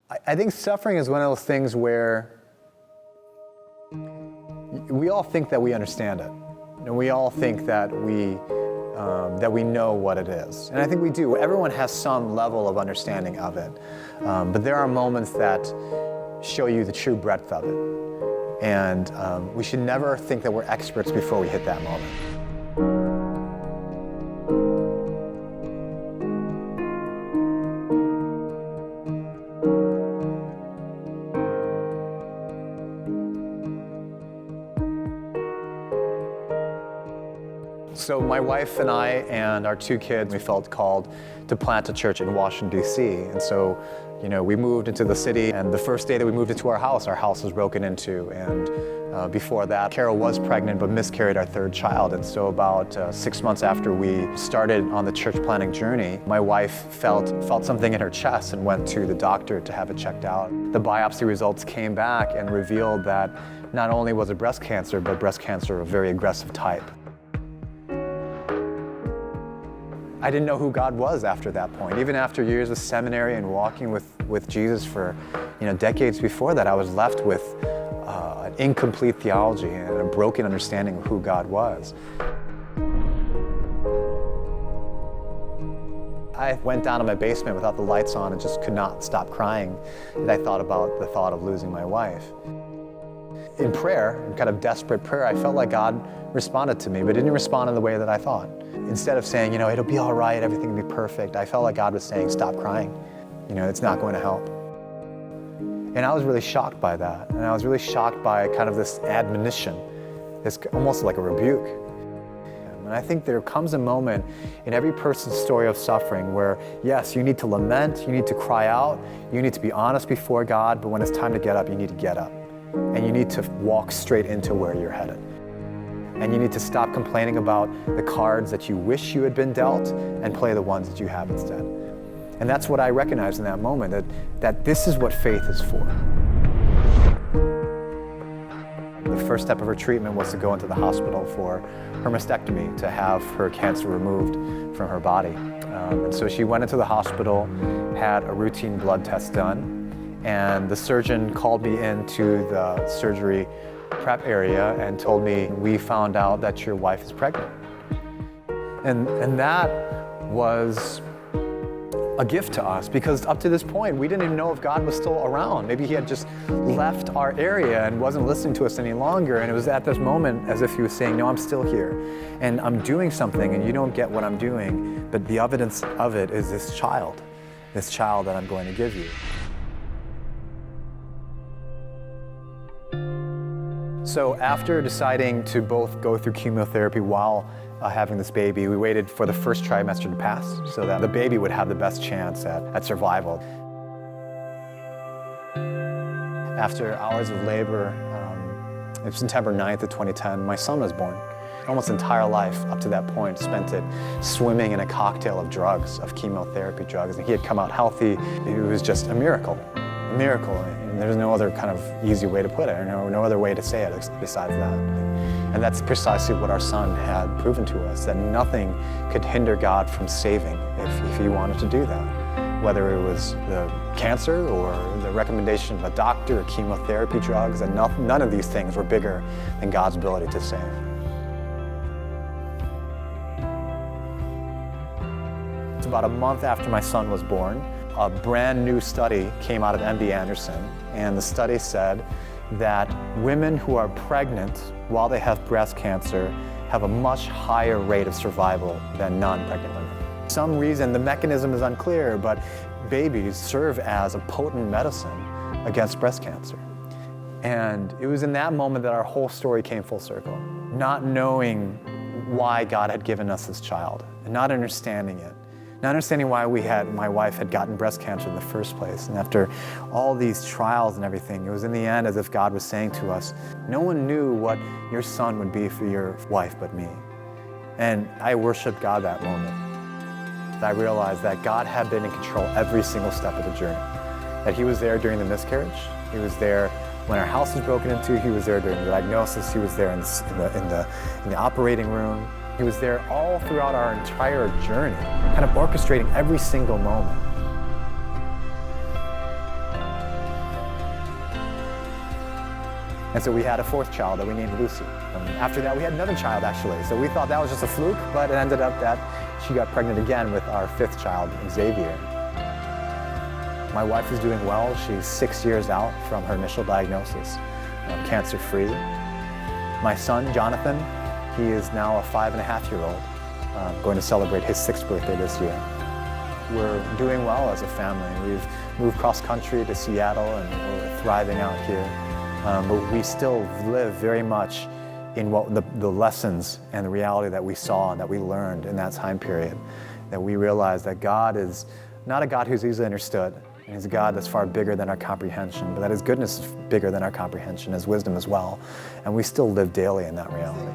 I think suffering is one of those things where we all think that we understand it. And we all think that we know what it is. And I think we do. Everyone has some level of understanding of it. But there are moments that show you the true breadth of it. And we should never think that we're experts before we hit that moment. So my wife and I and our 2 kids, we felt called to plant a church in Washington, D.C. And so, we moved into the city, and the first day that we moved into our house was broken into. And before that, Carol was pregnant but miscarried our 3rd child. And so about 6 months after we started on the church planting journey, my wife felt something in her chest and went to the doctor to have it checked out. The biopsy results came back and revealed that not only was it breast cancer, but breast cancer of a very aggressive type. I didn't know who God was after that point. Even after years of seminary and walking with Jesus for decades before that, I was left with an incomplete theology and a broken understanding of who God was. I went down to my basement without the lights on and just could not stop crying. And I thought about the thought of losing my wife. In prayer, in kind of desperate prayer, I felt like God responded to me, but didn't respond in the way that I thought. Instead of saying, it'll be all right, everything will be perfect, I felt like God was saying, stop crying. It's not going to help. And I was really shocked by that. And I was really shocked by kind of this admonition. It's almost like a rebuke. And I think there comes a moment in every person's story of suffering where, yes, you need to lament, you need to cry out, you need to be honest before God, but when it's time to get up, you need to get up. And you need to walk straight into where you're headed. And you need to stop complaining about the cards that you wish you had been dealt and play the ones that you have instead. And that's what I recognized in that moment, that this is what faith is for. The first step of her treatment was to go into the hospital for her mastectomy, to have her cancer removed from her body. And so she went into the hospital, had a routine blood test done, and the surgeon called me into the surgery prep area and told me, we found out that your wife is pregnant. And that was a gift to us, because up to this point, we didn't even know if God was still around. Maybe he had just left our area and wasn't listening to us any longer. And it was at this moment as if he was saying, no, I'm still here. And I'm doing something and you don't get what I'm doing. But the evidence of it is this child that I'm going to give you. So after deciding to both go through chemotherapy while having this baby, we waited for the first trimester to pass so that the baby would have the best chance at survival. After hours of labor, it was September 9th of 2010, my son was born. Almost entire life up to that point spent it swimming in a cocktail of drugs, of chemotherapy drugs, and he had come out healthy. It was just a miracle. A miracle, and there's no other kind of easy way to put it, or no other way to say it besides that. And that's precisely what our son had proven to us, that nothing could hinder God from saving if he wanted to do that. Whether it was the cancer or the recommendation of a doctor or chemotherapy drugs, and none of these things were bigger than God's ability to save. It's about a month after my son was born, a brand new study came out of MD Anderson, and the study said that women who are pregnant while they have breast cancer have a much higher rate of survival than non-pregnant women. For some reason, the mechanism is unclear, but babies serve as a potent medicine against breast cancer. And it was in that moment that our whole story came full circle. Not knowing why God had given us this child, and not understanding it. Not understanding why my wife had gotten breast cancer in the first place. And after all these trials and everything, it was in the end as if God was saying to us, no one knew what your son would be for your wife but me. And I worshiped God that moment. I realized that God had been in control every single step of the journey. That he was there during the miscarriage. He was there when our house was broken into. He was there during the diagnosis. He was there in the operating room. He was there all throughout our entire journey, kind of orchestrating every single moment. And so we had a fourth child that we named Lucy. After that, we had another child, actually. So we thought that was just a fluke, but it ended up that she got pregnant again with our fifth child, Xavier. My wife is doing well. She's 6 years out from her initial diagnosis, cancer-free. My son, Jonathan, he is now a 5.5-year-old, going to celebrate his 6th birthday this year. We're doing well as a family. We've moved cross-country to Seattle, and we're thriving out here. But we still live very much in what the lessons and the reality that we saw and that we learned in that time period. That we realized that God is not a God who's easily understood, and He's a God that's far bigger than our comprehension, but that His goodness is bigger than our comprehension, His wisdom as well. And we still live daily in that reality.